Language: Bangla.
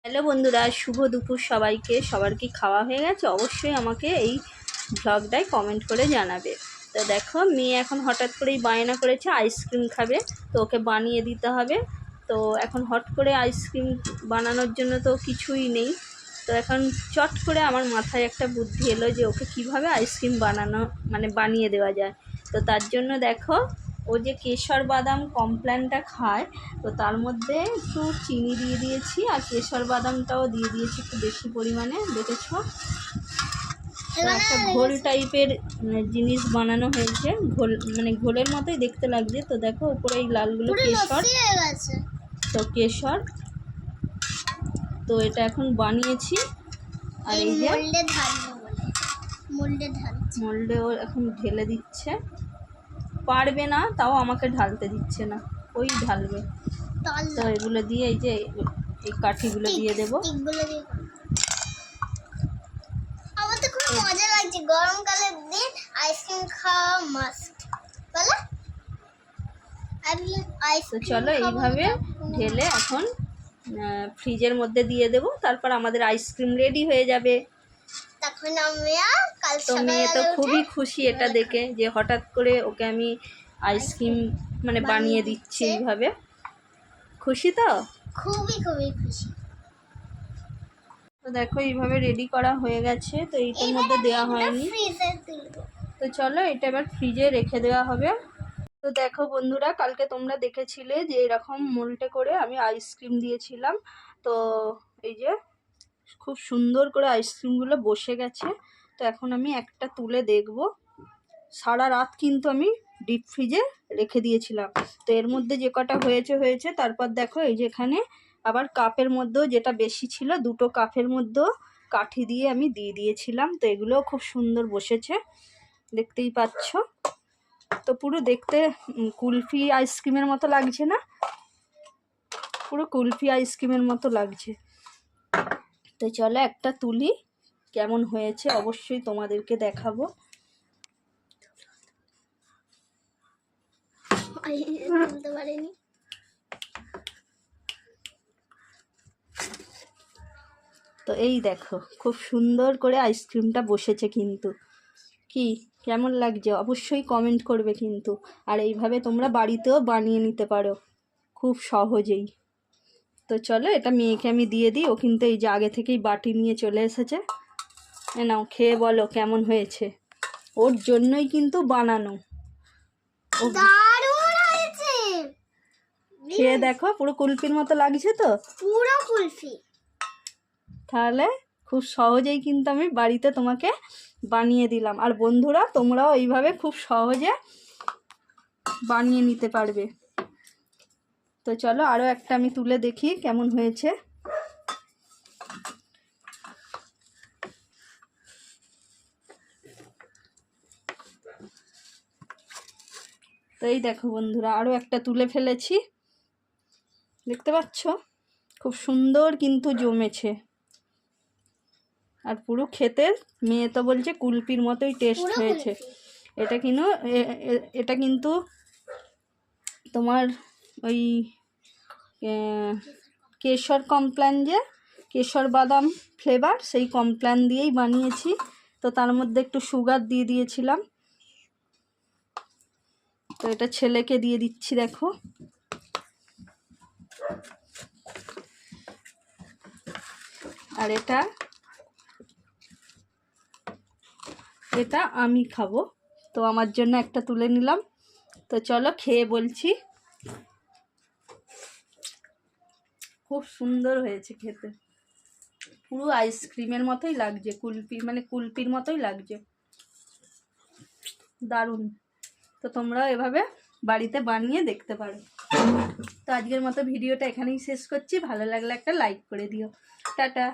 হ্যালো বন্ধুরা, শুভ দুপুর সবাইকে। সবার কি খাওয়া হয়ে গেছে? অবশ্যই আমাকে এই ব্লগটায় কমেন্ট করে জানাবে। তো দেখো, মেয়ে এখন হঠাৎ করেই বায়না করেছে আইসক্রিম খাবে, তো ওকে বানিয়ে দিতে হবে। তো এখন হট করে আইসক্রিম বানানোর জন্য তো কিছুই নেই। তো এখন চট করে আমার মাথায় একটা বুদ্ধি এলো যে ওকে কিভাবে আইসক্রিম বানিয়ে দেওয়া যায়। তো তার জন্য দেখো, ও যে কেশর বাদাম কমপ্ল্যানটা খায়, তো তার মধ্যে একটু চিনি দিয়ে দিয়েছি আর কেশর বাদামটাও দিয়ে দিয়েছি একটু বেশি পরিমাণে, দেখেছো? একটা ঘোল টাইপের জিনিস বানানো হয়েছে, ঘোলের মতোই দেখতে লাগছে। তো দেখো উপরে এই লালগুলো কেশর, তো কেশর তো এটা এখন বানিয়েছি। আর এই যে মোল্ডে ও এখন ঢেলে দিচ্ছে, পারবে না তাও আমাকে ঢালতে দিচ্ছে না, ওই ঢালবে। তো এগুলো দিয়ে এই যে এই কাঠিগুলো দিয়ে দেবো। আমার তো খুব মজা লাগছে, গরমকালের দিন আইসক্রিম খাওয়া মাস্ট, বলো? তো চলো এইভাবে ঢেলে এখন ফ্রিজের মধ্যে দিয়ে দেবো, তারপর আমাদের আইসক্রিম রেডি হয়ে যাবে। তখন কাল তো মেয়ে তো খুবই খুশি এটা দেখে যে হঠাৎ করে ওকে আমি আইসক্রিম বানিয়ে দিচ্ছি এইভাবে। খুশি তো? খুবই খুবই খুশি। তো দেখো এইভাবে রেডি করা হয়ে গেছে, তো এইটার মধ্যে দেওয়া হয়নি। তো চলো এটা এবার ফ্রিজে রেখে দেওয়া হবে। তো দেখো বন্ধুরা, কালকে তোমরা দেখেছিলে যে এরকম মোল্টে করে আমি আইসক্রিম দিয়েছিলাম। তো এই যে খুব সুন্দর করে আইসক্রিমগুলো বসে গেছে। তো এখন আমি একটা তুলে দেখব। সারা রাত কিন্তু আমি ডিপ ফ্রিজে রেখে দিয়েছিলাম। তো এর মধ্যে যে কটা হয়েছে, তারপর দেখো এই যে এখানে আবার কাপের মধ্যেও যেটা বেশি ছিল, দুটো কাপের মধ্যেও কাঠি দিয়ে আমি দিয়ে দিয়েছিলাম। তো এগুলোও খুব সুন্দর বসেছে, দেখতেই পাচ্ছ। তো পুরো দেখতে কুলফি আইসক্রিমের মতো লাগছে না? পুরো কুলফি আইসক্রিমের মতো লাগছে। তো চলো একটা তুলি, কেমন হয়েছে অবশ্যই তোমাদেরকে দেখাবো। তো এই দেখো খুব সুন্দর করে আইসক্রিমটা বসেছে কিন্তু। কি কেমন লাগছে অবশ্যই কমেন্ট করবে কিন্তু। আর এইভাবে তোমরা বাড়িতেও বানিয়ে নিতে পারো খুব সহজেই। তো চলো এটা মেয়েকে আমি দিয়ে দিই, ও কিন্তু এই যে আগে থেকেই বাটি নিয়ে চলে এসেছে। নাও খেয়ে বলো কেমন হয়েছে, ওর জন্যই কিন্তু বানানো। খেয়ে দেখো, পুরো কুলফির মতো লাগছে তো? পুরো কুলফি। তাহলে খুব সহজেই কিন্তু আমি বাড়িতে তোমাকে বানিয়ে দিলাম। আর বন্ধুরা, তোমরাও এইভাবে খুব সহজে বানিয়ে নিতে পারবে। তো চলো আরও একটা আমি তুলে দেখি কেমন হয়েছে। তো এই দেখো বন্ধুরা, আরও একটা তুলে ফেলেছি, দেখতে পাচ্ছ? খুব সুন্দর কিন্তু জমেছে। আর পুরো খেতে মেয়ে তো বলছে কুলপির মতোই টেস্ট হয়েছে। এটা কিন্তু তোমার ওই কেশর কমপ্ল্যান, যে কেশর বাদাম ফ্লেভার, সেই কমপ্ল্যান দিয়েই বানিয়েছি। তো তার মধ্যে একটু সুগার দিয়ে দিয়েছিলাম। তো এটা ছেলেকে দিয়ে দিচ্ছি, দেখো। আর এটা আমি খাবো, তো আমার জন্য একটা তুলে নিলাম। তো চলো খেয়ে বলছি। খুব সুন্দর হয়েছে খেতে, পুরো আইসক্রিমের মতোই লাগছে, কুলপির মতোই লাগছে, দারুণ। তো তোমরা এভাবে বাড়িতে বানিয়ে দেখতে পারো। তো আজকের মতো ভিডিওটা এখানেই শেষ করছি। ভালো লাগলে একটা লাইক করে দিও। টাটা।